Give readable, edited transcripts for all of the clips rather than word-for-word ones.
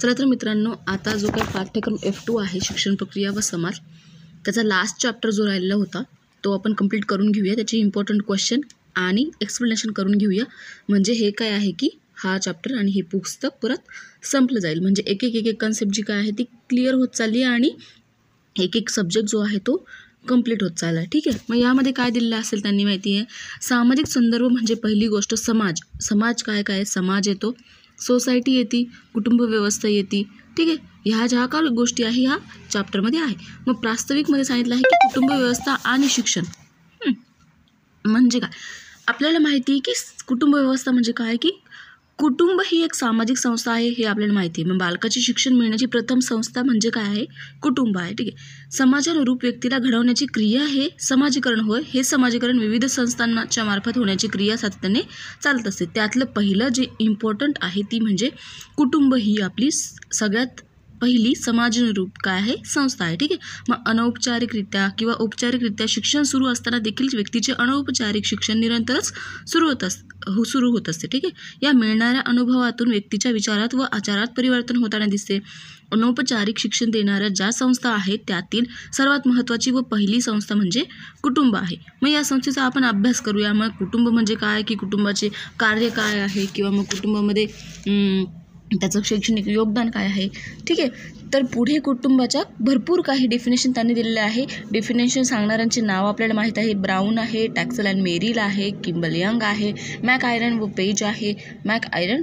चला तर मित्रांनो, आता जो काही पाठ्यक्रम F2 आहे शिक्षण प्रक्रिया व समाज, त्याचा लास्ट चॅप्टर जो राहिलेला होता तो आपण कंप्लीट करून घेऊया. त्याची इम्पॉर्टंट क्वेश्चन आणि एक्सप्लेनेशन करून घेऊया. म्हणजे हे काय आहे की हा चॅप्टर आणि हे पुस्तक परत संपलं जाईल. म्हणजे एक एक कन्सेप्ट जी काय आहे ती क्लिअर होत चालली आहे आणि एक सब्जेक्ट जो आहे तो कंप्लीट होत चालला आहे. ठीक आहे. मग यामध्ये काय दिलेलं असेल त्यांनी माहिती आहे. सामाजिक संदर्भ म्हणजे पहिली गोष्ट समाज काय काय समाज येतो, सोसायटी येते, कुटुंब व्यवस्था येते. ठीक आहे. ह्या ज्या काही गोष्टी आहे ह्या चॅप्टरमध्ये आहे. मग प्रास्ताविकमध्ये सांगितलं आहे की कुटुंब व्यवस्था आणि शिक्षण म्हणजे काय. आपल्याला माहिती आहे की कुटुंब व्यवस्था म्हणजे काय की कुटुंब ही एक सामाजिक संस्था आहे हे आपल्याला माहिती आहे. मग बालकाचे शिक्षण मिळण्याची प्रथम संस्था म्हणजे काय आहे, कुटुंब आहे. ठीक आहे. समाजानुरूप व्यक्तीला घडवण्याची क्रिया हे समाजीकरण होय. हे समाजीकरण विविध संस्थांच्या मार्फत होण्याची क्रिया सातत्याने चालत असते. त्यातलं पहिलं जे इम्पॉर्टंट आहे ती म्हणजे कुटुंब ही आपली सगळ्यात पहिली समाजानुरूप काय आहे, संस्था आहे. ठीक आहे. मग अनौपचारिकरित्या किंवा औपचारिकरित्या शिक्षण सुरू असताना देखील व्यक्तीचे अनौपचारिक शिक्षण निरंतरच सुरू होत असते. ठीक आहे. या मिळणाऱ्या अनुभवातून व्यक्तीच्या विचारात व आचारात परिवर्तन होताना दिसते. अनौपचारिक शिक्षण देणाऱ्या ज्या संस्था आहेत त्यातील सर्वात महत्त्वाची व पहिली संस्था म्हणजे कुटुंब आहे. मग या संस्थेचा आपण अभ्यास करूया. मग कुटुंब म्हणजे काय की कुटुंबाचे कार्य काय आहे किंवा मग कुटुंबामध्ये त्याचं शैक्षणिक योगदान काय आहे. ठीक आहे. तर पुढे कुटुंबाच्या भरपूर काही डेफिनेशन त्यांनी दिलेले आहे. डेफिनेशन सांगणाऱ्यांचे नाव आपल्याला माहीत आहे. ब्राऊन आहे, टॅक्सल अँड मेरिल आहे, किंबल यंग आहे, मॅक आयरन व पेज आहे, मॅक आयरन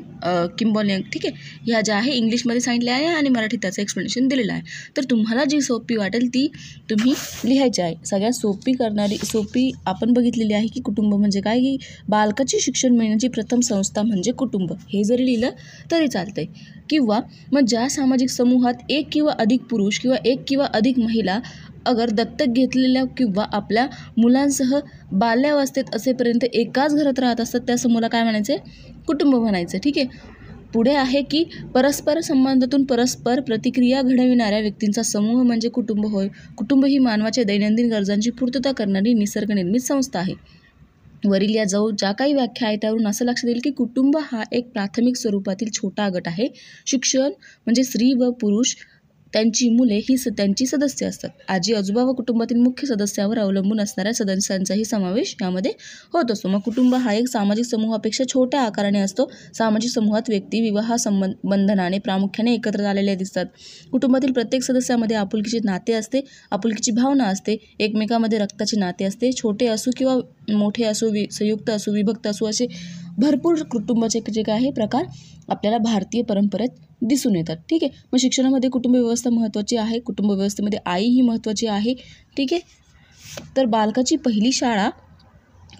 किंबल यंग. ठीक आहे. ह्या ज्या आहे इंग्लिशमध्ये सांगितले आहे आणि मराठीत त्याचं एक्सप्लेनेशन दिलेलं आहे. तर तुम्हाला जी सोपी वाटेल ती तुम्ही लिहायची आहे. सगळ्यात सोपी आपण बघितलेली आहे की कुटुंब म्हणजे काय की बालकाचे शिक्षण मिळण्याची प्रथम संस्था म्हणजे कुटुंब. हे जरी लिहिलं तरी चालतंय. किंवा मग ज्या सामाजिक समूहात एक किंवा अधिक पुरुष किंवा एक किंवा अधिक महिला अगर दत्तक घेतलेल्या किंवा आपल्या मुलांसह बाल्यावस्थेत असेपर्यंत एकाच घरात राहत असतात त्या समूहाला काय म्हणायचं, कुटुंब म्हणायचं. ठीक आहे. पुढे आहे की परस्पर संबंधातून परस्पर प्रतिक्रिया घडविणाऱ्या व्यक्तींचा समूह म्हणजे कुटुंब होय. कुटुंब ही मानवाच्या दैनंदिन गरजांची पूर्तता करणारी निसर्गनिर्मित संस्था आहे. वरील या ज्या काही व्याख्या आहे त्यावरून असं लक्षात येईल की कुटुंब हा एक प्राथमिक स्वरूपातील छोटा गट आहे. शिक्षण म्हणजे स्त्री व पुरुष त्यांची मुले ही त्यांची सदस्य असतात. आजी आजोबा व कुटुंबातील मुख्य सदस्यावर अवलंबून असणाऱ्या सदस्यांचाही समावेश यामध्ये होत असतो. मग कुटुंब हा एक सामाजिक समूहापेक्षा छोट्या आकाराने असतो. सामाजिक समूहात व्यक्ती विवाह बंधनाने प्रामुख्याने एकत्र आलेले दिसतात. कुटुंबातील प्रत्येक सदस्यामध्ये आपुलकीचे नाते असते, आपुलकीची भावना असते, एकमेकांमध्ये रक्ताचे नाते असते. छोटे असो किंवा मोठे असो, संयुक्त असो, विभक्त असो, असे भरपूर कुटुंबाचे जे काय आहे प्रकार आपल्याला भारतीय परंपरेत दिसून येतात. ठीक आहे. मग शिक्षणामध्ये कुटुंब व्यवस्था महत्त्वाची आहे. कुटुंब व्यवस्थेमध्ये आई ही महत्त्वाची आहे. ठीक आहे. तर बालकाची पहिली शाळा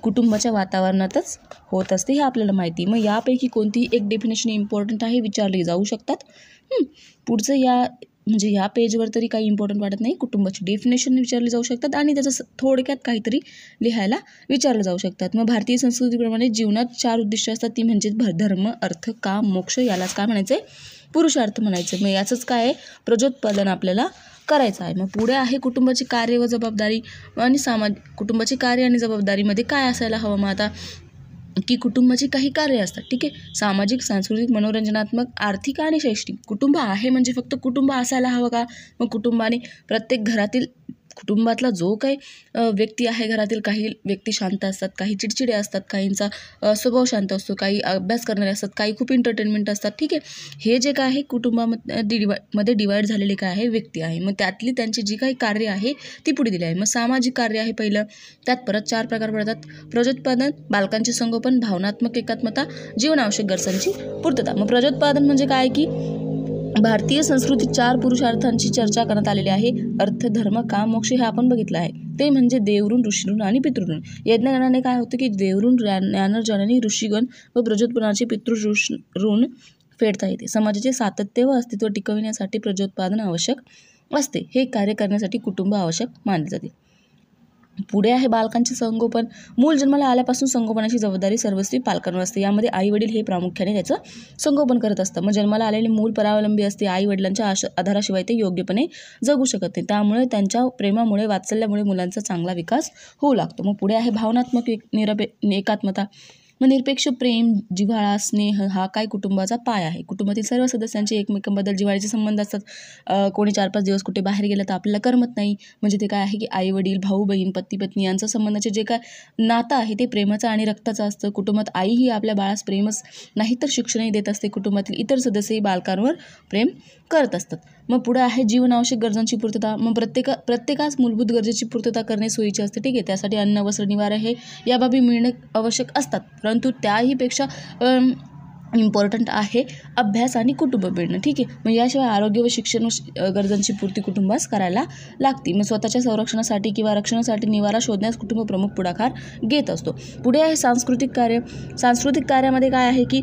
कुटुंबाच्या वातावरणातच होत असते हे आपल्याला माहिती. मग यापैकी कोणतीही एक डेफिनेशन इम्पॉर्टंट आहे विचारली जाऊ शकतात. पुढचं म्हणजे ह्या पेजवर तरी काही इम्पॉर्टंट वाटत नाही. कुटुंबाची डेफिनेशन विचारली जाऊ शकतात आणि त्याचं थोडक्यात काहीतरी लिहायला विचारलं जाऊ शकतात. मग भारतीय संस्कृतीप्रमाणे जीवनात 4 उद्दिष्ट असतात. ती म्हणजे धर्म, अर्थ, काम, मोक्ष. यालाच काय म्हणायचं आहे, पुरुषार्थ म्हणायचं. मग याचंच काय आहे, प्रजोत्पादन आपल्याला करायचं आहे. मग पुढे आहे कुटुंबाची कार्य व जबाबदारी आणि कुटुंबाची कार्य आणि जबाबदारीमध्ये काय असायला हवं. मग आता की कुटुंबाची काही कार्य असतात. ठीक आहे. सामाजिक, सांस्कृतिक, मनोरंजनात्मक, आर्थिक आणि शैक्षणिक. कुटुंब आहे म्हणजे फक्त कुटुंब असायला हवं का. मग कुटुंबाने प्रत्येक घरातील कुटुंबातला जो काही व्यक्ती आहे घरातील, काही व्यक्ती शांत असतात, काही चिडचिडे असतात, काहींचा स्वभाव शांत असतो, काही अभ्यास करणारे असतात, काही खूप एंटरटेनमेंट असतात. ठीक आहे. हे जे काय आहे कुटुंबामध्ये डिवाईड झालेले काय आहे व्यक्ती आहे. मग त्यातली त्यांची जी काही कार्य आहे ती पुढे दिली आहे. मग सामाजिक कार्य आहे पहिलं. त्यात परत 4 प्रकार पडतात. प्रजोत्पादन, बालकांचे संगोपन, भावनात्मक एकात्मता, जीवनावश्यक गरजांची पूर्तता. मग प्रजोत्पादन म्हणजे काय की भारतीय संस्कृतीत 4 पुरुषार्थांची चर्चा करण्यात आलेली आहे. अर्थ, धर्म, काम, मोक्ष हे आपण बघितलं आहे. ते म्हणजे देवऋण, ऋषीऋण आणि पितृऋण. यज्ञगणाने काय होतं की देवऋण, ज्ञानार्जनाने ऋषीगण व प्रजोत्पादनाचे पितृऋण फेडता येते. समाजाचे सातत्य व अस्तित्व टिकविण्यासाठी प्रजोत्पादन आवश्यक असते. हे कार्य करण्यासाठी कुटुंब आवश्यक मानले जाते. पुढे आहे बालकांचे संगोपन. मूल जन्माला आल्यापासून संगोपनाची जबाबदारी सर्वस्वी पालकांवर असते. यामध्ये आई वडील हे प्रामुख्याने त्याचं संगोपन करत असतं. मग जन्माला आलेले मूल परावलंबी असते. आई वडिलांच्या आधाराशिवाय ते योग्यपणे जगू शकत नाही. त्यामुळे त्यांच्या प्रेमामुळे, वात्सल्यामुळे मुलांचा चांगला विकास होऊ लागतो. मग पुढे आहे भावनात्मक एकात्मता. मग निरपेक्ष प्रेम, जिव्हाळा, स्नेह हा काय कुटुंबाचा पाय आहे. कुटुंबातील सर्व सदस्यांचे एकमेकांबद्दल जिव्हाळ्याचे संबंध असतात. कोणी 4-5 दिवस कुठे बाहेर गेलं तर आपल्याला करमत नाही. म्हणजे ते काय आहे की आई वडील, भाऊ बहीण, पती पत्नी यांचं संबंधाचे जे काय नातं आहे ते प्रेमाचं आणि रक्ताचं असतं. कुटुंबात आई ही आपल्या बाळास प्रेमच नाही तर शिक्षणही देत असते. कुटुंबातील इतर सदस्यही बालकांवर प्रेम करत असतात. मग पुढे आहे जीवनावश्यक गरजांची पूर्तता. मग प्रत्येकास मूलभूत गरजेची पूर्तता करणे सोयीचे असते. ठीक आहे, त्यासाठी अन्न, वस्त्र, निवारा हे या बाबी मिळणे आवश्यक असतात. परंतु त्याहीपेक्षा इम्पॉर्टंट आहे अभ्यास आणि कुटुंब मिळणं. ठीक आहे, मग याशिवाय आरोग्य व शिक्षण गरजांची पूर्ती कुटुंबास करायला लागते. मग स्वतःच्या संरक्षणासाठी किंवा रक्षणासाठी निवारा शोधण्यास कुटुंब प्रमुख पुढाकार घेत असतो. पुढे आहे सांस्कृतिक कार्य. सांस्कृतिक कार्यामध्ये काय आहे की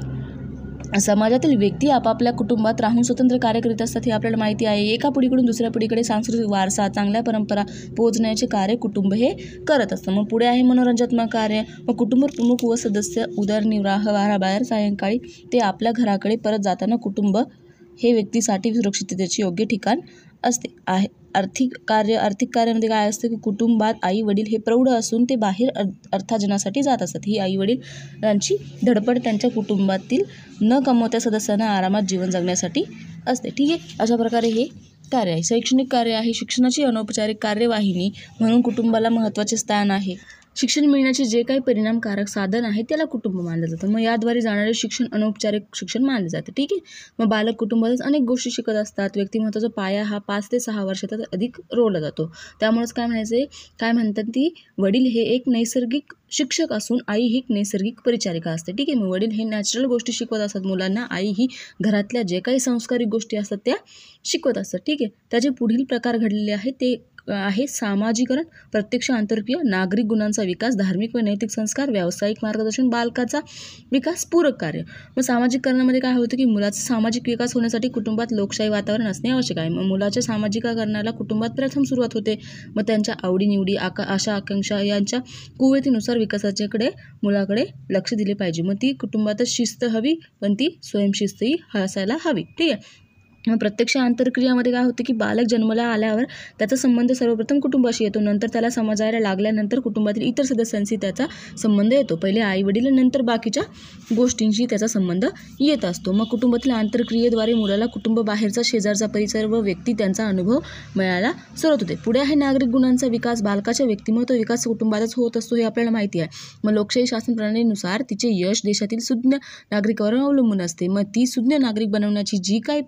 समाजातील व्यक्ती आपापल्या कुटुंबात राहून स्वतंत्र कार्य करीत असतात हे आपल्याला माहिती आहे. एका पिढीकडून दुसऱ्या पिढीकडे सांस्कृतिक वारसा, चांगल्या परंपरा पोहोचण्याचे कार्य कुटुंब हे करत असतं. मग पुढे आहे मनोरंजनात्मक कार्य. मग कुटुंब प्रमुख व सदस्य उदरनिर्वाह बाहेर सायंकाळी ते आपल्या घराकडे परत जाताना कुटुंब हे व्यक्तीसाठी सुरक्षिततेचे योग्य ठिकाण असते आहे. आर्थिक कार्यामध्ये काय असतं की कुटुंबात आई वडील हे प्रौढ असून ते बाहेर अर्थार्जनासाठी जात असतात. ही आई वडिलांची धडपड त्यांच्या कुटुंबातील न कमवत्या सदस्यांना आरामात जीवन जगण्यासाठी असते. ठीक आहे, अशा प्रकारे हे कार्य आहे. शैक्षणिक कार्य आहे. शिक्षणाची अनौपचारिक कार्यवाहिनी म्हणून कुटुंबाला महत्त्वाचे स्थान आहे. शिक्षण मिळण्याचे जे काही परिणामकारक साधन आहे त्याला कुटुंब मानलं जातं. मग याद्वारे जाणारे शिक्षण अनौपचारिक शिक्षण मानले जाते. ठीक आहे, मग बालक कुटुंबातच अनेक गोष्टी शिकत असतात. व्यक्तिमत्वाचा पाया हा 5 ते 6 वर्षात अधिक रोवला जातो. त्यामुळेच काय म्हणतात ती वडील हे एक नैसर्गिक शिक्षक असून आई ही एक नैसर्गिक परिचारिका असते. ठीक आहे, मग वडील हे नॅचरल गोष्टी शिकवत असतात मुलांना. आई ही घरातल्या जे काही संस्कारिक गोष्टी असतात त्या शिकवत असतात. ठीक आहे, त्याचे पुढील प्रकार घडलेले आहेत ते आहे सामाजिकरण, प्रत्यक्ष आंतरक्रिया, नागरिक गुणांचा विकास, धार्मिक व नैतिक संस्कार, व्यावसायिक मार्गदर्शन, बालकाचा विकास, पूरक कार्य. मग सामाजिकरणामध्ये काय होतं की मुलाचा सामाजिक विकास होण्यासाठी कुटुंबात लोकशाही वातावरण असणे आवश्यक आहे. मग मुलाच्या सामाजिकीकरणाला कुटुंबात प्रथम सुरुवात होते. मग त्यांच्या आवडीनिवडी, आशा आकांक्षा यांच्या कुवतीनुसार विकासाच्याकडे मुलाकडे लक्ष दिले पाहिजे. मग ती कुटुंबातच शिस्त हवी, पण ती स्वयंशिस्तही असायला हवी. ठीक आहे, मग प्रत्यक्ष आंतरक्रियामध्ये काय होतं की बालक जन्माला आल्यावर त्याचा संबंध सर्वप्रथम कुटुंबाशी येतो. नंतर त्याला समजायला लागल्यानंतर कुटुंबातील इतर सदस्यांशी त्याचा संबंध येतो. पहिले आई वडील, नंतर बाकीच्या गोष्टींशी त्याचा संबंध येत असतो. मग कुटुंबातील आंतरक्रियेद्वारे मुलाला कुटुंब बाहेरचा, शेजारचा परिसर व व्यक्ती त्यांचा अनुभव मिळायला सुरुवात होते. पुढे आहे नागरिक गुणांचा विकास. बालकाच्या व्यक्तिमत्व विकास कुटुंबातच होत असतो हे आपल्याला माहिती आहे. मग लोकशाही शासन प्रणालीनुसार तिचे यश देशातील सुज्ञ नागरिकावर अवलंबून असते. मग ती सुज्ञ नागरिक बनवण्याची जी काही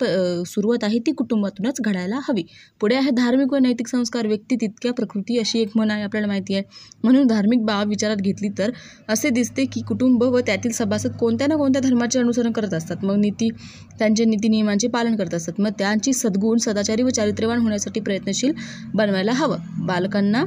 सुरुवात आहे ती कुटुंबातूनच घडायला हवी. पुढे आहे धार्मिक व नैतिक संस्कार. व्यक्ती तितक्या प्रकृती अशी एक म्हण आहे आपल्याला माहिती आहे. म्हणून धार्मिक बाब विचारात घेतली तर असे दिसते की कुटुंब व त्यातील सभासद कोणत्या ना कोणत्या धर्माचे अनुसरण करत असतात. मग त्यांचे नीती नियमांचे पालन करत असतात. मग त्यांची सद्गुण, सदाचारी व चारित्र्यवान होण्यासाठी प्रयत्नशील बनवायला हवं. बालकांना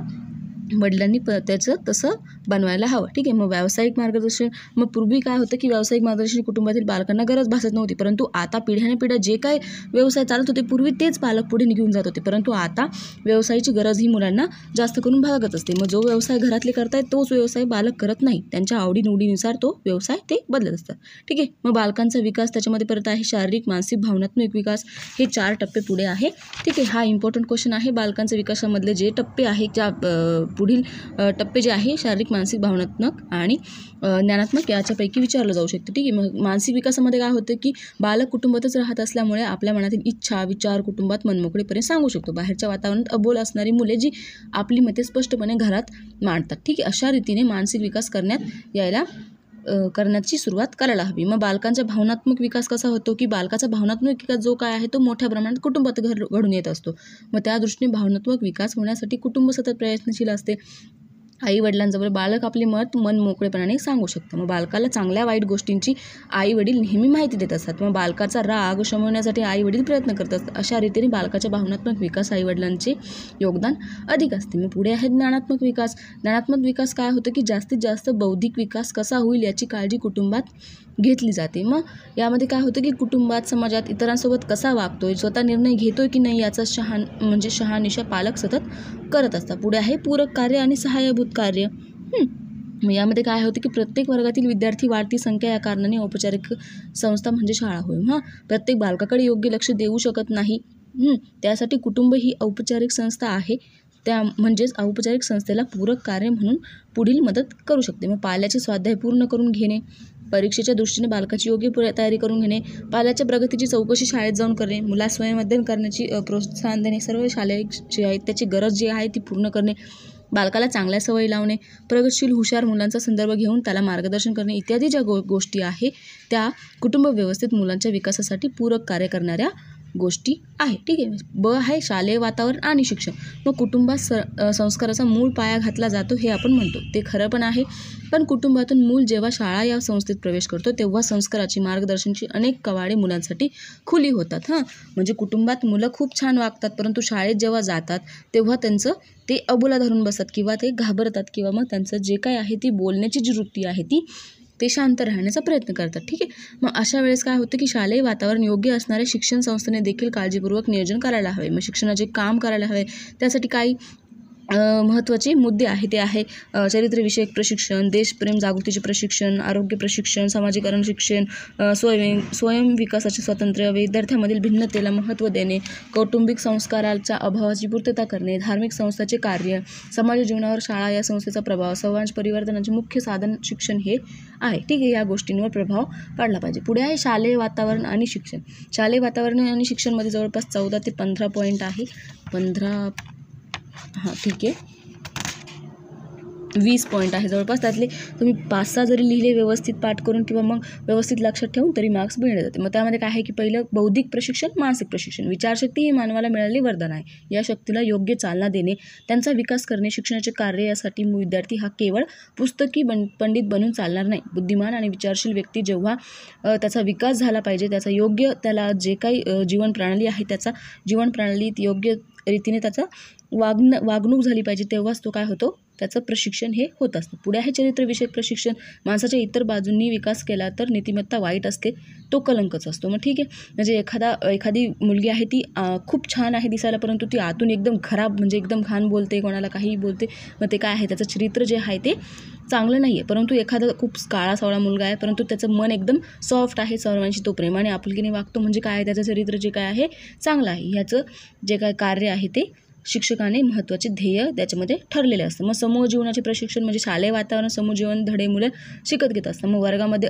वडिलांनी त्याचं तसं बनवायला हवं. ठीक आहे, मग व्यावसायिक मार्गदर्शन. मग पूर्वी काय होतं की व्यावसायिक मार्गदर्शन कुटुंबातील बालकांना गरज भासत नव्हती, परंतु आता पिढ्यानपिढ्या जे काय व्यवसाय चालत होते पूर्वी तेच पालक पुढे घेऊन जात होते. परंतु आता व्यवसायाची गरज ही मुलांना जास्त करून भागत असते. मग जो व्यवसाय घरातले करतायत तोच व्यवसाय बालक करत नाही. त्यांच्या आवडीनिवडीनुसार तो व्यवसाय ते बदलत असतात. ठीक आहे, मग बालकांचा विकास त्याच्यामध्ये परत आहे शारीरिक, मानसिक, भावनात्मक विकास. हे 4 टप्पे पुढे आहे. ठीक आहे, हा इम्पॉर्टंट क्वेश्चन आहे. बालकांच्या विकासामधले जे टप्पे आहे ज्या पुढील टप्पे जे आहे शारीरिक, मानसिक, भावनात्मक आणि ज्ञानात्मक याच्यापैकी विचारलं जाऊ शकतं. ठीक आहे, मग मानसिक विकासामध्ये काय होतं की बालक कुटुंबातच राहत असल्यामुळे आपल्या मनातील इच्छा, विचार कुटुंबात मनमोकळेपणे सांगू शकतो. बाहेरच्या वातावरणात अबोल असणारी मुले जी आपली मते स्पष्टपणे घरात मांडतात. ठीक आहे, अशा रीतीने मानसिक विकास करण्याची सुरुवात करायला हवी. मग बालकांचा भावनात्मक विकास कसा होतो की बालकाचा भावनात्मक विकास जो काय आहे तो मोठ्या प्रमाणात कुटुंबात घडून येत असतो. मग त्या दृष्टीने भावनात्मक विकास होण्यासाठी कुटुंब सतत प्रयत्नशील असते. आई वडिलांजवळ बालक आपले मन मोकळेपणाने सांगू शकतं. मग बालकाला चांगल्या वाईट गोष्टींची आई वडील नेहमी माहिती देत असतात. मग बालकाचा राग शमवण्यासाठी आई वडील प्रयत्न करत असतात. अशा रीतीने बालकाच्या भावनात्मक विकास आई वडिलांचे योगदान अधिक असते. मग पुढे आहे ज्ञानात्मक विकास. ज्ञानात्मक विकास काय होतं की जास्तीत जास्त बौद्धिक विकास कसा होईल याची काळजी कुटुंबात घेतली जाते. मग यामध्ये काय होतं की कुटुंबात, समाजात इतरांसोबत कसा वागतोय, स्वतः निर्णय घेतोय की नाही याचा शहानिशा पालक सतत करत असतात. पुढे आहे पूरक कार्य आणि सहाय्यभूत कार्य. मग यामध्ये काय होतं की प्रत्येक वर्गातील विद्यार्थी वाढती संख्या या कारणाने औपचारिक संस्था म्हणजे शाळा होईल. प्रत्येक बालकाकडे योग्य लक्ष देऊ शकत नाही. त्यासाठी कुटुंब ही औपचारिक संस्था आहे. त्या म्हणजेच औपचारिक संस्थेला पूरक कार्य म्हणून पुढील मदत करू शकते. मग पाल्याचे स्वाध्याय पूर्ण करून घेणे, परीक्षेच्या दृष्टीने बालकाची योग्य तयारी करून घेणे, पाल्याच्या प्रगतीची चौकशी शाळेत जाऊन करणे, मुलास स्वयं अध्ययन करण्याची प्रोत्साहन देणे, सर्व शालेय जे आहे त्याची गरज जी आहे ती पूर्ण करणे, बालकाला चांगल्या सवयी लावणे, प्रगतशील हुशार मुलांचा संदर्भ घेऊन त्याला मार्गदर्शन करणे इत्यादी ज्या गोष्टी आहे त्या कुटुंब व्यवस्थित मुलांच्या विकासासाठी पूरक कार्य करणाऱ्या गोष्टी आहे. ठीक आहे. ब आहे शालेय वातावरण आणि शिक्षण. मग कुटुंबात संस्काराचा मूळ पाया घातला जातो हे आपण म्हणतो, ते खरं पण आहे. पण कुटुंबातून मूल जेव्हा शाळा या संस्थेत प्रवेश करतो तेव्हा संस्काराची मार्गदर्शनाची अनेक कवाडे मुलांसाठी खुली होतात. म्हणजे कुटुंबात मुलं खूप छान वागतात, परंतु शाळेत जेव्हा जातात तेव्हा त्यांचं ते अबोला धरून बसतात किंवा ते घाबरतात किंवा मग त्यांचं जे काय आहे ती बोलण्याची जी वृत्ती आहे ते शांत राहण्याचा प्रयत्न करतात. ठीक आहे. मग अशा वेळेस काय होतं की शालेय वातावरण योग्य असणाऱ्या शिक्षण संस्थेने देखील काळजीपूर्वक नियोजन करायला हवे. मग शिक्षणाचे काम करायला हवे. त्यासाठी काही महत्त्वाचे मुद्दे आहे ते आहे चरित्रविषयक प्रशिक्षण, देशप्रेम जागृतीचे प्रशिक्षण, आरोग्य प्रशिक्षण, समाजीकरण शिक्षण, स्वयं विकासाचे स्वातंत्र्य, विद्यार्थ्यांमधील भिन्नतेला महत्त्व देणे, कौटुंबिक संस्काराच्या अभावाची पूर्तता करणे, धार्मिक संस्थांचे कार्य, समाज जीवनावर शाळा या संस्थेचा प्रभाव, समाज परिवर्तनाचे मुख्य साधन शिक्षण हे आहे. ठीक आहे. या गोष्टींवर प्रभाव पाडला पाहिजे. पुढे आहे शालेय वातावरण आणि शिक्षण. शालेय वातावरण आणि शिक्षणमध्ये जवळपास 14 ते 15 पॉईंट आहे. 20 पॉईंट आहे जवळपास. त्यातले तुम्ही 5-6 जरी लिहिले व्यवस्थित पाठ करून किंवा मग व्यवस्थित लक्षात ठेवून तरी मार्क्स मिळले जाते. मग त्यामध्ये काय आहे की पहिलं बौद्धिक प्रशिक्षण, मानसिक प्रशिक्षण. विचारशक्ती ही मानवाला मिळालेली वरदान आहे. या शक्तीला योग्य चालना देणे, त्यांचा विकास करणे, शिक्षणाचे कार्य यासाठी विद्यार्थी हा केवळ पुस्तकी पंडित बनून चालणार नाही. बुद्धिमान आणि विचारशील व्यक्ती जेव्हा त्याचा विकास झाला पाहिजे, त्याचा योग्य त्याला जे काही जीवन प्रणाली आहे त्याचा जीवन प्रणालीत योग्य रीतीने त्याचा वागणूक झाली पाहिजे, तेव्हाच तो काय होतो त्याचं प्रशिक्षण हे होत असतं. पुढे आहे चरित्रविषयक प्रशिक्षण. माणसाच्या इतर बाजूंनी विकास केला तर नीतिमत्ता वाईट असते, तो कलंकच असतो. मग ठीक आहे. म्हणजे एखादी मुलगी आहे ती खूप छान आहे दिसायला, परंतु ती आतून एकदम खराब म्हणजे एकदम घाण बोलते, कोणाला काहीही बोलते. मग ते काय आहे त्याचं चरित्र जे आहे ते चांगलं नाही आहे. परंतु एखादा खूप काळा सावळा मुलगा आहे, परंतु त्याचं मन एकदम सॉफ्ट आहे, सर्वांशी तो प्रेमाने आपुलकीने वागतो, म्हणजे काय आहे त्याचं चरित्र जे काय आहे चांगलं आहे. ह्याचं जे काय कार्य आहे ते शिक्षकाने महत्त्वाचे ध्येय त्याच्यामध्ये ठरलेले असतं. मग समूह जीवनाचे प्रशिक्षण म्हणजे शालेय वातावरण समूह जीवन धडे मुलं शिकत घेत असतात. मग वर्गामध्ये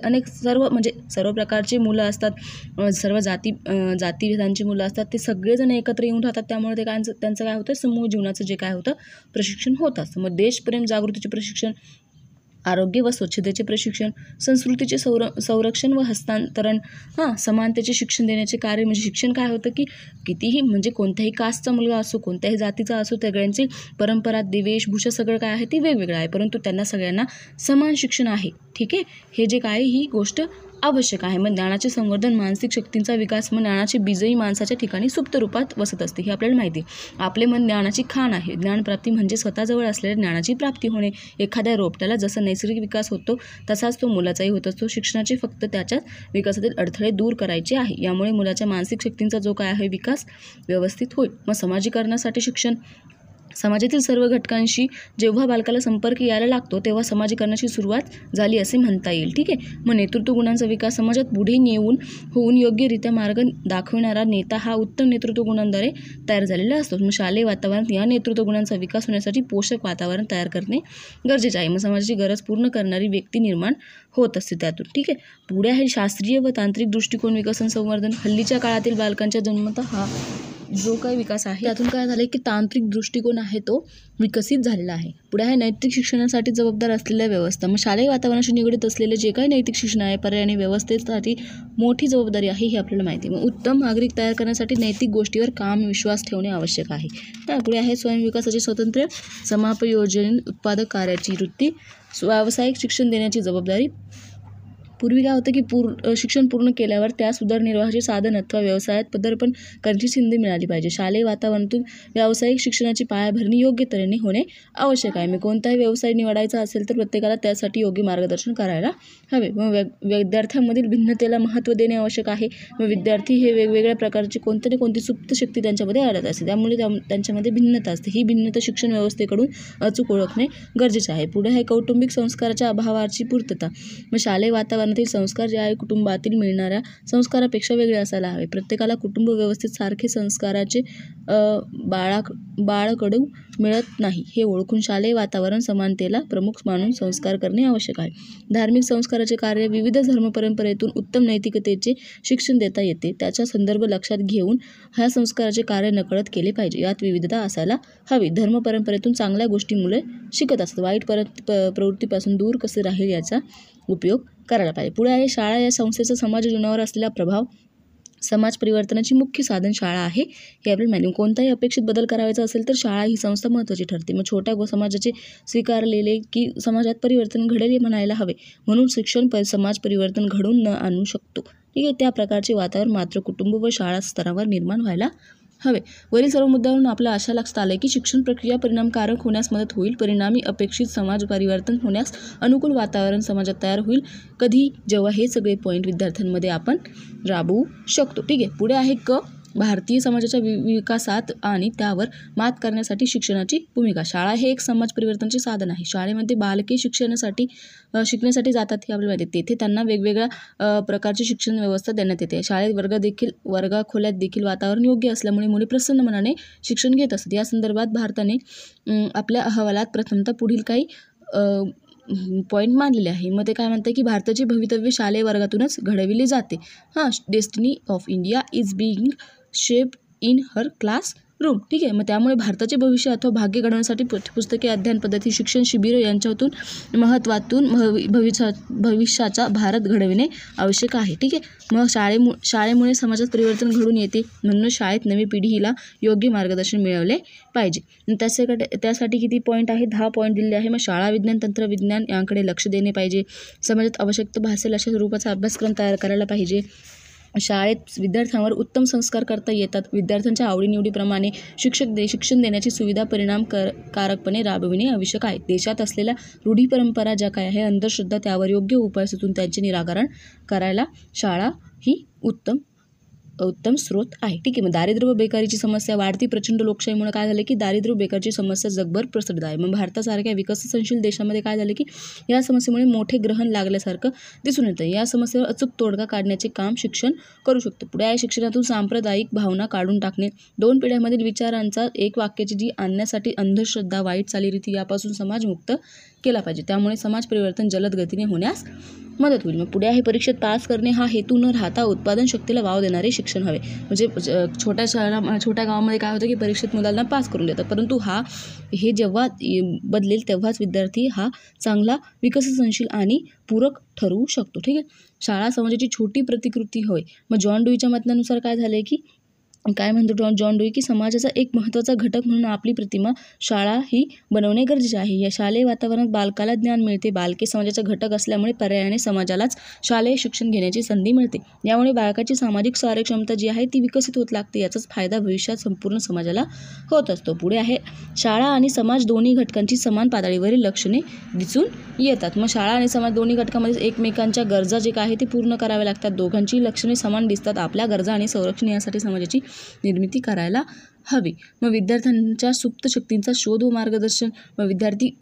सर्व प्रकारची मुलं असतात, सर्व जातीभेदांची मुलं असतात, ते सगळेजण एकत्र येऊन राहतात. त्यामुळे ते त्यांचं काय होतं समूह जीवनाचं जे काय होतं प्रशिक्षण होत असतं. मग देशप्रेम जागृतीचे प्रशिक्षण, आरोग्य व स्वच्छतेचे प्रशिक्षण, संस्कृतीचे संरक्षण व हस्तांतरण, समानतेचे शिक्षण देण्याचे कार्य. म्हणजे शिक्षण काय होतं की कितीही म्हणजे कोणत्याही कास्टचा मुलगा असो, कोणत्याही जातीचा असो, सगळ्यांची परंपरा, वेशभूषा सगळं काय आहे ती वेगवेगळं आहे, परंतु त्यांना सगळ्यांना समान शिक्षण आहे. ठीक आहे. हे जे काय ही गोष्ट आवश्यक आहे. मग ज्ञानाचे संवर्धन, मानसिक शक्तींचा विकास. मग ज्ञानाची बीजही माणसाच्या ठिकाणी सुप्त रूपात वसत असते, हे आपल्याला माहिती आहे. आपले मन ज्ञानाची खाण आहे. ज्ञानप्राप्ती म्हणजे स्वतःजवळ असलेल्या ज्ञानाची प्राप्ती होणे. एखाद्या रोपट्याला जसा नैसर्गिक विकास होतो तसाच तो मुलाचाही होत असतो. शिक्षणाचे फक्त त्याच्या विकासातील अडथळे दूर करायचे आहे. यामुळे मुलाच्या मानसिक शक्तींचा जो काय आहे विकास व्यवस्थित होईल. मग समाजीकरणासाठी शिक्षण. समाजातील सर्व घटकांशी जेव्हा बालकाला संपर्क यायला लागतो तेव्हा समाजीकरणाची सुरुवात झाली असे म्हणता येईल. ठीक आहे. मग नेतृत्व गुणांचा विकास. समाजात पुढे होऊन योग्यरित्या मार्ग दाखविणारा नेता हा उत्तम नेतृत्व गुणांद्वारे तयार झालेला असतो. मग शालेय वातावरण या नेतृत्व गुणांचा विकास होण्यासाठी पोषक वातावरण तयार करणे गरजेचे आहे. मग समाजाची गरज पूर्ण करणारी व्यक्ती निर्माण होत असते त्यातून. ठीक आहे. पुढे आहे शास्त्रीय व तांत्रिक दृष्टिकोन विकसन संवर्धन. हल्लीच्या काळातील बालकांच्या जन्मतः हा जो काही विकास आहे त्यातून काय झालं की तांत्रिक दृष्टिकोन आहे तो विकसित झालेला आहे. पुढे आहे नैतिक शिक्षणासाठी जबाबदार असलेल्या व्यवस्था. मग शालेय वातावरणाशी निगडीत असलेले जे काही नैतिक शिक्षण आहे पर्यायाने व्यवस्थेसाठी मोठी जबाबदारी आहे हे आपल्याला माहिती आहे. मग उत्तम नागरिक तयार करण्यासाठी नैतिक गोष्टीवर काम विश्वास ठेवणे आवश्यक आहे. त्यापुढे आहे स्वयंविकासाचे स्वातंत्र्य, समापयोजन, उत्पादक कार्याची वृत्ती, व्यावसायिक शिक्षण देण्याची जबाबदारी. पूर्वी काय होतं की शिक्षण पूर्ण केल्यावर त्यास उदरनिर्वाहाचे साधन अथवा व्यवसायात पदार्पण करण्याची संधी मिळाली पाहिजे. शालेय वातावरणातून व्यावसायिक शिक्षणाची पायाभरणी योग्य तऱ्हेने होणे आवश्यक आहे. मग कोणताही व्यवसाय निवडायचा असेल तर प्रत्येकाला त्यासाठी योग्य मार्गदर्शन करायला हवे. मग विद्यार्थ्यांमधील भिन्नतेला महत्त्व देणे आवश्यक आहे. मग विद्यार्थी हे वेगवेगळ्या प्रकारची कोणती ना कोणती सुप्त शक्ती त्यांच्यामध्ये आढळत असते, त्यामुळे त्यांच्यामध्ये भिन्नता असते. ही भिन्नता शिक्षण व्यवस्थेकडून अचूक ओळखणे गरजेचे आहे. पुढे आहे कौटुंबिक संस्काराच्या अभावाची पूर्तता. मग शालेय वातावरण जीवनातील संस्कार जे आहे कुटुंबातील मिळणाऱ्या संस्कारापेक्षा वेगळे असायला हवे. प्रत्येकाला कुटुंब व्यवस्थेत सारखे संस्काराचे बाळकडून मिळत नाही हे ओळखून शालेय वातावरण समानतेला प्रमुख मानून संस्कार करणे आवश्यक आहे. धार्मिक संस्काराचे कार्य विविध धर्मपरंपरेतून उत्तम नैतिकतेचे शिक्षण देता येते. त्याचा संदर्भ लक्षात घेऊन ह्या संस्काराचे कार्य नकळत केले पाहिजे. यात विविधता असायला हवी. धर्मपरंपरेतून चांगल्या गोष्टी मुले शिकत असतात. वाईट प्रवृत्तीपासून दूर कसे राहील याचा उपयोग करायला पाहिजे. पुढे आहे शाळा या संस्थेचा समाज जीवनावर असलेला प्रभाव. समाज परिवर्तनाची मुख्य साधन शाळा आहे हे आपल्याला माहिती. कोणताही अपेक्षित बदल करायचा असेल तर शाळा ही संस्था महत्त्वाची ठरते. मग छोट्या समाजाचे स्वीकारलेले की समाजात परिवर्तन घडेल म्हणायला हवे. म्हणून शिक्षण समाज परिवर्तन घडवून न आणू शकतो. ठीक आहे. त्या प्रकारचे वातावरण मात्र कुटुंब व शाळा स्तरावर निर्माण व्हायला हवे. वरील सर्व मुद्द्यावरून आपल्या अशा लक्षात आले की शिक्षण प्रक्रिया परिणामकारक होण्यास मदत होईल. परिणामी अपेक्षित समाज परिवर्तन होण्यास अनुकूल वातावरण समाजात तयार होईल. कधी जेव्हा हे सगळे पॉईंट विद्यार्थ्यांमध्ये आपण राबवू शकतो. ठीक आहे. पुढे आहे क भारतीय समाजाच्या विकासात आणि त्यावर मात करण्यासाठी शिक्षणाची भूमिका. शाळा हे एक समाज परिवर्तनाचे साधन आहे. शाळेमध्ये बालके शिकण्यासाठी जातात हे आपल्याला माहिती आहे. तेथे त्यांना वेगवेगळ्या प्रकारची शिक्षण व्यवस्था देण्यात येते. शाळेत वर्गखोल्यात देखील वातावरण योग्य असल्यामुळे मुले प्रसन्न मनाने शिक्षण घेत असतात. या संदर्भात भारताने आपल्या अहवालात प्रथमतः पुढील काही पॉईंट मानलेले आहे. मग ते काय म्हणते की भारताचे भवितव्य शालेय वर्गातूनच घडविले जाते. Destiny of India is being shaped in her class room. ठीक आहे. मग त्यामुळे भारताचे भविष्य अथवा भाग्य घडवण्यासाठी पाठ्यपुस्तके, अध्ययन पद्धती, शिक्षण शिबिरं यांच्यातून महत्त्वातून भविष्याचा भारत घडविणे आवश्यक आहे. ठीक आहे. मग शाळेमुळे समाजात परिवर्तन घडून येते. म्हणूनच शाळेत नवी पिढीला योग्य मार्गदर्शन मिळवले पाहिजे. त्यासाठी किती पॉईंट आहे? 10 पॉईंट दिलेले आहे. मग शाळा विज्ञान तंत्रविज्ञान यांकडे लक्ष देणे पाहिजे. समाजात आवश्यकता भासेल अशा स्वरूपाचा अभ्यासक्रम तयार करायला पाहिजे. शाळेत विद्यार्थ्यांवर उत्तम संस्कार करता येतात. विद्यार्थ्यांच्या आवडीनिवडीप्रमाणे शिक्षण देण्याची सुविधा परिणामकारकपणे राबविणे आवश्यक आहे. देशात असलेल्या रूढी परंपरा ज्या काय आहे, अंधश्रद्धा, त्यावर योग्य उपाय सुचवून त्यांचे निराकरण करायला शाळा ही उत्तम स्रोत आहे. ठीक आहे. मग दारिद्र्य व बेकारीची समस्या वाढती. प्रचंड लोकशाहीमुळे काय झालं की दारिद्र्य व बेकारीची समस्या जगभर प्रसिद्ध आहे. मग भारतासारख्या विकसनशील देशामध्ये काय झालं की या समस्येमुळे मोठे ग्रहण लागल्यासारखं दिसून येतं. या समस्येवर अचूक तोडगा काढण्याचे काम शिक्षण करू शकतं. पुढे आहे शिक्षणातून सांप्रदायिक भावना काढून टाकणे. 2 पिढ्यांमधील विचारांचा एक वाक्याची जी आणण्यासाठी अंधश्रद्धा, वाईट चालीरीती यापासून समाज मुक्त केला पाहिजे. त्यामुळे समाज परिवर्तन जलद गतीने होण्यास मदत होईल. मग पुढे आहे परीक्षेत पास करणे हा हेतू न राहता उत्पादन शक्तीला वाव देणारे शिक्षण हवे. म्हणजे छोट्या गावामध्ये काय होतं की परीक्षेत मुलांना पास करून देतात. परंतु हे जेव्हा बदलेल तेव्हाच विद्यार्थी हा चांगला विकसनशील आणि पूरक ठरवू शकतो. ठीक आहे. शाळा समाजाची छोटी प्रतिकृती होय. मग जॉन डुईच्या मतानुसार काय झाले की काय म्हणतो जॉन डुई की समाजाचा एक महत्त्वाचा घटक म्हणून आपली प्रतिमा शाळा ही बनवणे गरजेचे आहे. या शालेय वातावरणात बालकाला ज्ञान मिळते. बालके समाजाचा घटक असल्यामुळे पर्यायाने समाजालाच शालेय शिक्षण घेण्याची संधी मिळते. यामुळे बालकाची सामाजिक कार्यक्षमता जी आहे ती विकसित होत लागते. याचाच फायदा भविष्यात संपूर्ण समाजाला होत असतो. पुढे आहे शाळा आणि समाज दोन्ही घटकांची समान पातळीवरील लक्षणे दिसून येतात. मग शाळा आणि समाज दोन्ही घटकांमध्ये एकमेकांच्या गरजा जे काय आहे ते पूर्ण कराव्या लागतात. दोघांची लक्षणे समान दिसतात. आपल्या गरजा आणि संरक्षण यासाठी समाजाची निर्मिती करायला हवी. मग विद्यार्थ्यांच्या सुप्त शक्तींचा शोध व मार्गदर्शन. मग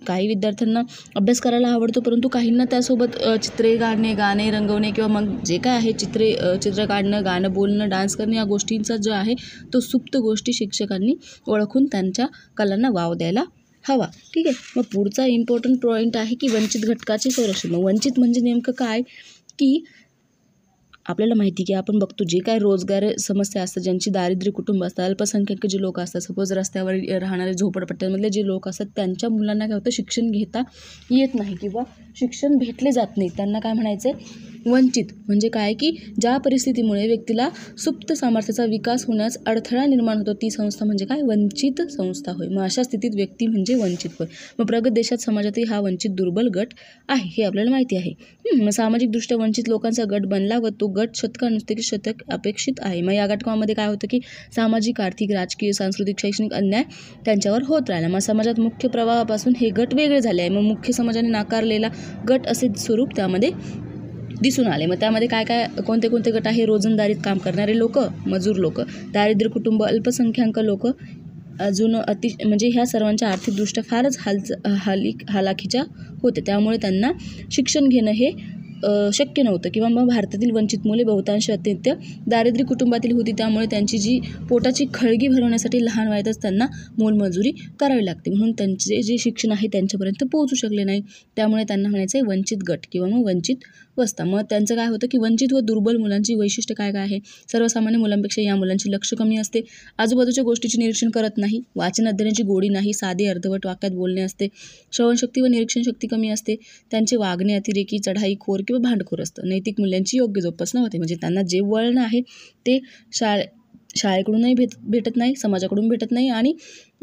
काही विद्यार्थ्यांना अभ्यास करायला आवडतो, परंतु काहींना त्यासोबत चित्रे काढणे, गाणे रंगवणे किंवा मग जे काय आहे चित्र काढणं, गाणं बोलणं, डान्स करणे या गोष्टींचा जो आहे तो सुप्त गोष्टी शिक्षकांनी ओळखून त्यांच्या कलांना वाव द्यायला हवा. ठीक आहे. मग पुढचा इम्पॉर्टंट पॉईंट आहे की वंचित घटकाचे संरक्षण. वंचित म्हणजे नेमकं काय की आपल्याला माहिती की आपण बघतो जे काय रोजगार समस्या असतात, ज्यांची दारिद्र्य कुटुंब असतात, अल्पसंख्याक जे लोक असतात, सपोज रस्त्यावर राहणारे झोपडपट्ट्यांमधले जे लोक असतात त्यांच्या मुलांना काय होतं शिक्षण घेता येत नाही किंवा शिक्षण भेटले जात नाही. त्यांना काय म्हणायचं आहे वंचित. म्हणजे काय की ज्या परिस्थितीमुळे व्यक्तीला सुप्त सामर्थ्याचा विकास होण्यास अडथळा निर्माण होतो ती संस्था म्हणजे काय वंचित संस्था होय. मग अशा स्थितीत व्यक्ती म्हणजे वंचित होय. मग प्रगत देशात समाजातही हा वंचित दुर्बल गट आहे हे आपल्याला माहिती आहे. मग सामाजिकदृष्ट्या वंचित लोकांचा गट बनला व तो गट शतकानुसार की शतक अपेक्षित आहे. मग या घटकामध्ये काय होतं की सामाजिक, आर्थिक, राजकीय, सांस्कृतिक, शैक्षणिक अन्याय त्यांच्यावर होत राहिला. मग समाजात मुख्य प्रवाहापासून हे गट वेगळे झाले आहे. मग मुख्य समाजाने नाकारलेला गट असे स्वरूप त्यामध्ये दिसून आले. मग त्यामध्ये कोणते गट आहे? रोजंदारीत काम करणारे लोक, मजूर लोक, दारिद्र्य कुटुंब, अल्पसंख्याक लोक, अजून म्हणजे ह्या सर्वांच्या आर्थिकदृष्ट्या फारच हालाखीच्या होते. त्यामुळे त्यांना शिक्षण घेणं हे शक्य नव्हतं किंवा मग भारतातील वंचित मुले बहुतांश अत्यंत दारिद्र्य कुटुंबातील होती, त्यामुळे त्यांची जी पोटाची खळगी भरवण्यासाठी लहान वयातच त्यांना मोलमजुरी करावी लागते, म्हणून त्यांचे जे शिक्षण आहे त्यांच्यापर्यंत पोहोचू शकले नाही, त्यामुळे त्यांना म्हणायचं आहे वंचित गट किंवा मग वंचित वस्ता. मग त्यांचं काय होतं की वंचित व दुर्बल मुलांची वैशिष्ट्य काय काय आहे, सर्वसामान्य मुलांपेक्षा या मुलांची लक्ष कमी असते, आजूबाजूच्या गोष्टीचे निरीक्षण करत नाही, वाचन अध्ययनाची गोडी नाही, साधे अर्धवट वाक्यात बोलणे असते, श्रवणशक्ती व निरीक्षण शक्ती कमी असते, त्यांचे वागणे अतिरेकी, चढाईखोर किंवा भांडखोर असतं, नैतिक मूल्यांची योग्य जोपासना होते, म्हणजे त्यांना जे वळण आहे ते शाळेकडूनही भेटत नाही, समाजाकडून भेटत नाही आणि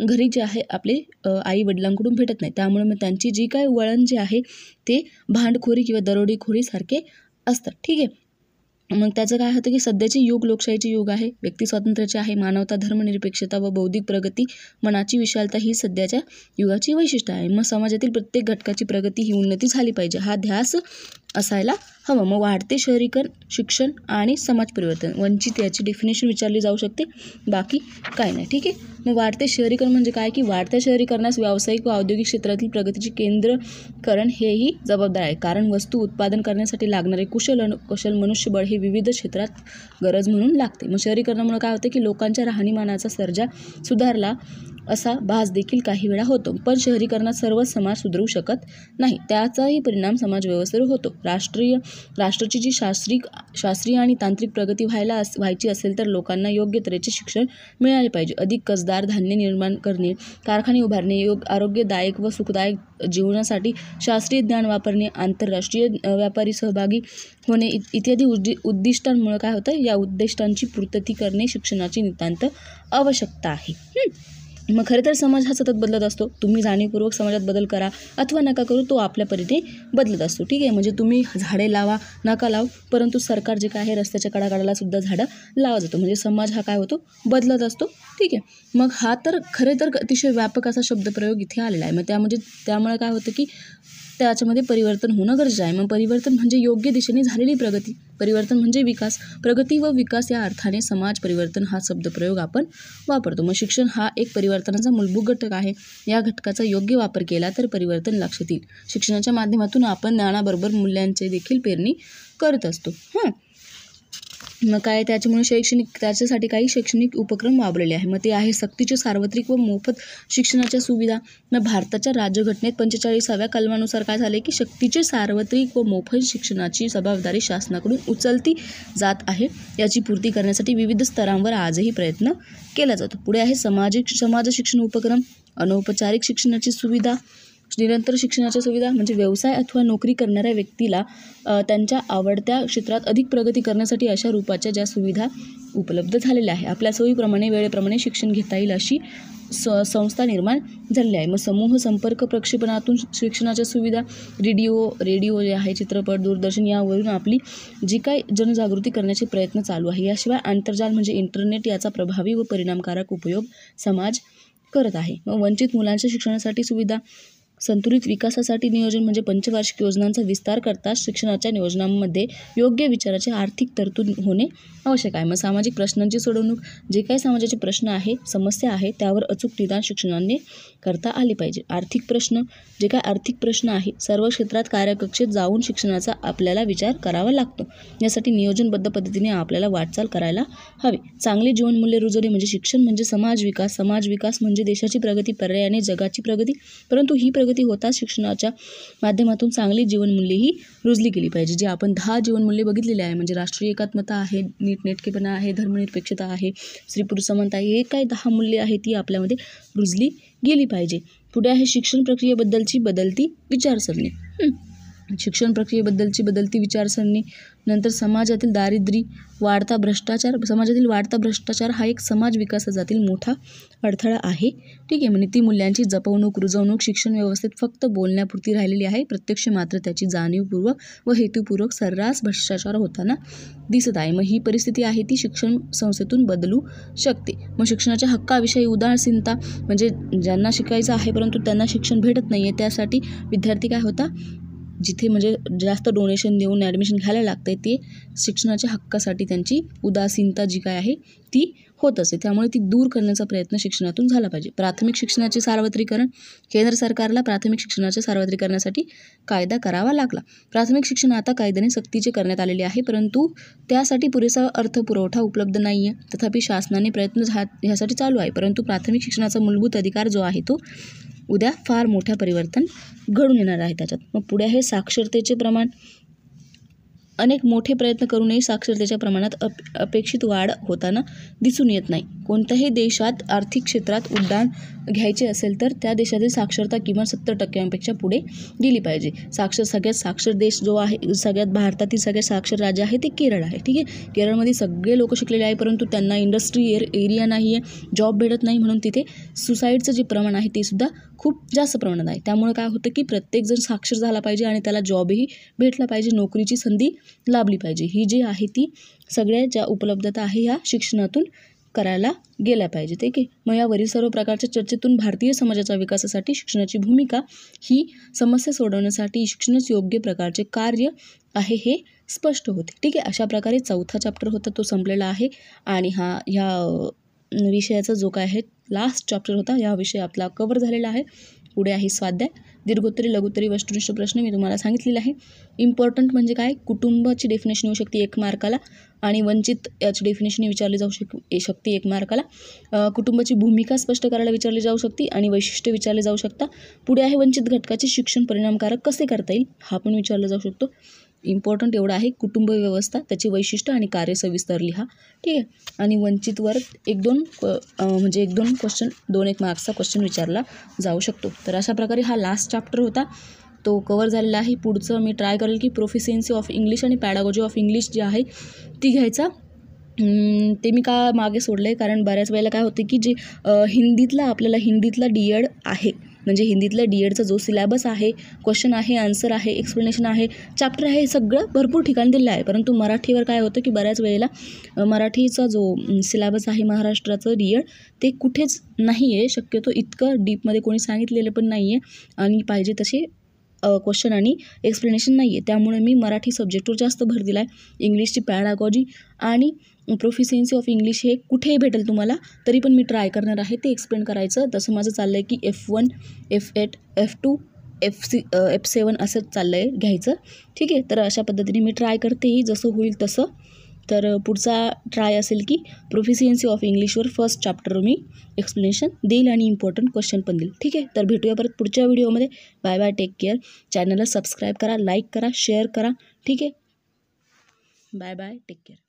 घरी जे आहे आपले आई वडिलांकडून भेटत नाही, त्यामुळे मग त्यांची जी काय वळण जे आहे ते भांडखोरी किंवा दरोडेखोरीसारखे असतात. ठीक आहे. मग त्याचं काय होतं की सध्याचे युग लोकशाहीचे युग आहे, व्यक्ती स्वातंत्र्याचे आहे, मानवता, धर्मनिरपेक्षता व बौद्धिक प्रगती, मनाची विशालता ही सध्याच्या युगाची वैशिष्ट्य आहे. मग समाजातील प्रत्येक घटकाची प्रगती ही उन्नती झाली पाहिजे, हा ध्यास असायला हवं. मग वाढते शहरीकरण, शिक्षण आणि समाज परिवर्तन, वंचित याची डेफिनेशन विचारली जाऊ शकते, बाकी काय नाही. ठीक आहे. मग वाढते शहरीकरण म्हणजे काय की वाढत्या शहरीकरणास व्यावसायिक व औद्योगिक क्षेत्रातील प्रगतीचे केंद्रीकरण हेही जबाबदार आहे, कारण वस्तू उत्पादन करण्यासाठी लागणारे कुशल मनुष्यबळ हे विविध क्षेत्रात गरज म्हणून लागते. मग शहरीकरणामुळे काय होतं की लोकांच्या राहणीमानाचा दर्जा सुधारला असा भास देखील काही वेळा होतो, पण शहरीकरणात सर्वच समाज सुधरू शकत नाही, त्याचाही परिणाम समाज व्यवस्थेवर होतो. राष्ट्राची जी शास्त्रीय आणि तांत्रिक प्रगती व्हायची असेल तर लोकांना योग्य तऱ्हेचे शिक्षण मिळाले पाहिजे. अधिक कसदार धान्य निर्माण करणे, कारखाने उभारणे, आरोग्यदायक व सुखदायक जीवनासाठी शास्त्रीय ज्ञान वापरणे, आंतरराष्ट्रीय व्यापारी सहभागी होणे इत्यादी उद्दिष्टांमुळे काय होतं, या उद्दिष्टांची पूर्तता करणे शिक्षणाची नितांत आवश्यकता आहे. मग खरं तर समाज हा सतत बदलत असतो, तुम्ही जाणीवपूर्वक समाजात बदल करा अथवा नका करू, तो आपल्या परीने बदलत असतो. ठीक आहे. म्हणजे तुम्ही झाडे लावा नका लावू, परंतु सरकार जे काय आहे रस्त्याच्या कडाकडाला सुद्धा झाडं लावा जातो, म्हणजे समाज हा काय होतो, बदलत असतो. ठीक आहे. मग हा तर खरे तर अतिशय व्यापक असा शब्दप्रयोग इथे आलेला आहे. मग त्यामुळे काय होतं की त्याच्यामध्ये परिवर्तन होणं गरजेचं आहे. मग परिवर्तन म्हणजे योग्य दिशेने झालेली प्रगती, परिवर्तन म्हणजे विकास, प्रगती व विकास या अर्थाने समाज परिवर्तन हा शब्दप्रयोग आपण वापरतो. मग शिक्षण हा एक परिवर्तनाचा मूलभूत घटक आहे, या घटकाचा योग्य वापर केला तर परिवर्तन लक्षात येईल. शिक्षणाच्या माध्यमातून आपण ज्ञानाबरोबर मूल्यांचे देखील पेरणी करत असतो. मग काय त्याच्यामुळे त्याच्यासाठी काही शैक्षणिक उपक्रम वापरलेले आहे. मग ते आहे सक्तीचे सार्वत्रिक व मोफत शिक्षणाच्या सुविधा. मग भारताच्या राज्यघटनेत 45व्या कलमानुसार काय झाले की सक्तीचे सार्वत्रिक व मोफत शिक्षणाची जबाबदारी शासनाकडून उचलती जात आहे, याची पूर्ती करण्यासाठी विविध स्तरांवर आजही प्रयत्न केला जातो. पुढे आहे समाज शिक्षण उपक्रम, अनौपचारिक शिक्षणाची सुविधा, निरंतर शिक्षणाच्या सुविधा म्हणजे व्यवसाय अथवा नोकरी करणाऱ्या व्यक्तीला त्यांच्या आवडत्या क्षेत्रात अधिक प्रगती करण्यासाठी अशा रूपाच्या ज्या सुविधा उपलब्ध झालेल्या आहे, आपल्या सोयीप्रमाणे वेळेप्रमाणे शिक्षण घेता येईल अशी संस्था निर्माण झालेली आहे. मग समूह संपर्क प्रक्षेपणातून शिक्षणाच्या सुविधा, रेडिओ जे आहे, चित्रपट, दूरदर्शन यावरून आपली जी काही जनजागृती करण्याचे प्रयत्न चालू आहे. याशिवाय आंतरजाल म्हणजे इंटरनेट याचा प्रभावी व परिणामकारक उपयोग समाज करत आहे. मग वंचित मुलांच्या शिक्षणासाठी सुविधा, संतुलित विकासासाठी नियोजन म्हणजे पंचवार्षिक योजनांचा विस्तार करता शिक्षणाच्या नियोजनामध्ये योग्य विचाराची आर्थिक तरतूद होणे आवश्यक आहे. मग सामाजिक प्रश्नांची सोडवणूक, जे काही समाजाचे प्रश्न आहे, समस्या आहे त्यावर अचूक निदान शिक्षणाने करता आले पाहिजे. आर्थिक प्रश्न आहे, सर्व क्षेत्रात कार्यकक्षेत जाऊन शिक्षणाचा आपल्याला विचार करावा लागतो, यासाठी नियोजनबद्ध पद्धतीने आपल्याला वाटचाल करायला हवी. चांगली जीवनमूल्य रुजवणे म्हणजे शिक्षण म्हणजे समाज विकास म्हणजे देशाची प्रगती, पर्यायाने जगाची प्रगती, परंतु ही प्रगती होताच शिक्षणाच्या माध्यमातून चांगली जीवनमूल्येही रुजली गेली पाहिजे. जे आपण 10 जीवनमूल्ये बघितलेली आहे, म्हणजे राष्ट्रीय एकात्मता आहे, नीटनेटकेपणा आहे, धर्मनिरपेक्षता आहे, स्त्री पुरुष समानता, हे काही 10 मूल्ये आहेत ती आपल्यामध्ये रुजली गेली पाहिजे. पुढे आहे शिक्षण प्रक्रियेबद्दलची बदलती विचारसरणी. शिक्षण प्रक्रियेबद्दलची बदलती विचारसरणी, नंतर समाजातील दारिद्र्य, समाजातील वाढता भ्रष्टाचार हा एक समाज विकासातील मोठा अडथळा आहे. ठीक आहे. म्हणजे ती मूल्यांची जपवणूक, रुजवणूक शिक्षण व्यवस्थेत फक्त बोलण्यापुरती राहिलेली आहे, प्रत्यक्ष मात्र त्याची जाणीवपूर्वक व हेतुपूर्वक सर्रास भ्रष्टाचार होताना दिसत आहे. मग ही परिस्थिती आहे ती शिक्षण संस्थेतून बदलू शकते. मग शिक्षणाच्या हक्काविषयी उदासीनता म्हणजे ज्यांना शिकायचं आहे परंतु त्यांना शिक्षण भेटत नाही आहे, त्यासाठी विद्यार्थी काय होता जिथे म्हणजे जास्त डोनेशन देऊन ॲडमिशन घ्यायला लागतं आहे ते शिक्षणाच्या हक्कासाठी त्यांची उदासीनता जी काय आहे ती होत असते. त्यामुळे ती दूर करण्याचा प्रयत्न शिक्षणातून झाला पाहिजे. प्राथमिक शिक्षणाचे सार्वत्रिकरण, केंद्र सरकारला प्राथमिक शिक्षणाच्या सार्वत्रिकरणासाठी कायदा करावा लागला. प्राथमिक शिक्षण आता कायद्याने सक्तीचे करण्यात आलेले आहे, परंतु त्यासाठी पुरेसा अर्थपुरवठा उपलब्ध नाही आहे. तथापि शासनाने प्रयत्न ह्यासाठी चालू आहे. परंतु प्राथमिक शिक्षणाचा मूलभूत अधिकार जो आहे तो उद्या फार मोठ्या परिवर्तन घडून येणार आहे त्याच्यात. मग पुढे आहे साक्षरतेचे प्रमाण. अनेक मोठे प्रयत्न करूनही साक्षरतेच्या प्रमाणात अपेक्षित वाढ होताना दिसून येत नाही. कोणत्याही देशात आर्थिक क्षेत्रात उड्डाण घ्यायचे असेल तर त्या देशातील साक्षरता किमान 70% पुढे गेली पाहिजे. सगळ्यात साक्षर देश जो आहे, सगळ्यात भारतातील सगळ्यात साक्षर राज्य आहे ते केरळ आहे. ठीक आहे, केरळमध्ये सगळे लोक शिकलेले आहे, परंतु त्यांना इंडस्ट्री एरिया नाही आहे, जॉब भेटत नाही, म्हणून तिथे सुसाईडचं जे प्रमाण आहे ते सुद्धा खूप जास्त प्रमाणात आहे. त्यामुळे काय होतं की प्रत्येकजण साक्षर झाला पाहिजे आणि त्याला जॉबही भेटला पाहिजे, नोकरीची संधी लाभली पाहिजे. ही जी आहे ती सगळ्या ज्या उपलब्धता आहे ह्या शिक्षणातून करायला गेल्या पाहिजे. ठीक आहे, मग यावरील सर्व प्रकारच्या चर्चेतून भारतीय समाजाच्या विकासासाठी शिक्षणाची भूमिका ही समस्या सोडवण्यासाठी शिक्षणच योग्य प्रकारचे कार्य आहे हे स्पष्ट होते. ठीक आहे, अशा प्रकारे 4था चॅप्टर होता तो संपलेला आहे आणि ह्या विषयाचा जो काय आहे लास्ट चॅप्टर होता, या विषय आपला कव्हर झालेला आहे. पुढे आहे स्वाध्याय. दीर्घोत्तरी, लघुत्तरी, वस्तुनिष्ठ प्रश्न मी तुम्हाला सांगितलेला आहे. इम्पॉर्टंट म्हणजे काय, कुटुंबाची डेफिनेशन येऊ शकते 1 मार्काला आणि वंचित याची डेफिनेशन विचारली जाऊ शकते 1 मार्काला. कुटुंबाची भूमिका स्पष्ट करायला विचारली जाऊ शकते आणि वैशिष्ट्य विचारले जाऊ शकतात. पुढे आहे वंचित घटकाचे शिक्षण परिणामकारक कसे करता येईल हा पण विचारला जाऊ शकतो. इम्पॉर्टंट एवढा आहे, कुटुंब व्यवस्था, त्याची वैशिष्ट्य आणि कार्य सविस्तर लिहा. ठीक आहे, आणि वंचितवर 1-2 क्वेश्चन 2-1 मार्क्सचा क्वेश्चन विचारला जाऊ शकतो. तर अशा प्रकारे हा लास्ट चॅप्टर होता तो कवर झालेला आहे. पुढचं मी ट्राय करेल की प्रोफिशियन्सी ऑफ इंग्लिश आणि पॅडागॉजी ऑफ इंग्लिश जी आहे ती घ्यायचा. ते मी का मागे सोडलं आहे, कारण बऱ्याच वेळेला काय होते की जे हिंदीतला डी.एड आहे, म्हणजे हिंदीतल्या डी.एडचा जो सिलॅबस आहे, क्वेश्चन आहे, आन्सर आहे, एक्सप्लेनेशन आहे, चॅप्टर आहे, हे सगळं भरपूर ठिकाणी दिलं आहे. परंतु मराठीवर काय होतं की बऱ्याच वेळेला मराठीचा जो सिलॅबस आहे महाराष्ट्राचं डी.एड ते कुठेच नाही आहे. शक्यतो इतकं डीपमध्ये कोणी सांगितलेलं पण नाही आहे आणि पाहिजे तसे क्वेश्चन आणि एक्सप्लेनेशन नाही आहे. त्यामुळे मी मराठी सब्जेक्टवर जास्त भर दिला आहे. इंग्लिशची पॅडागॉजी आणि प्रोफिशियन्सी ऑफ इंग्लिश हे कुठेही भेटेल तुम्हाला, तरी पण मी ट्राय करणार आहे ते एक्सप्लेन करायचं. तसं माझं चाललं आहे की F1, F8, F2, F7 असं चाललं आहे घ्यायचं. ठीक आहे, तर अशा पद्धतीने मी ट्राय करते जसं होईल तसं. तर पुढचा ट्राय असेल की प्रोफिशियन्सी ऑफ इंग्लिशवर फर्स्ट चॅप्टर मी एक्सप्लेनेशन देईल आणि इम्पॉर्टंट क्वेश्चन पण देईल. ठीक आहे, तर भेटूया परत पुढच्या व्हिडिओमध्ये. Bye bye, take care. चॅनलला सबस्क्राईब करा, लाईक करा, शेअर करा. ठीक आहे, बाय बाय, टेक केअर.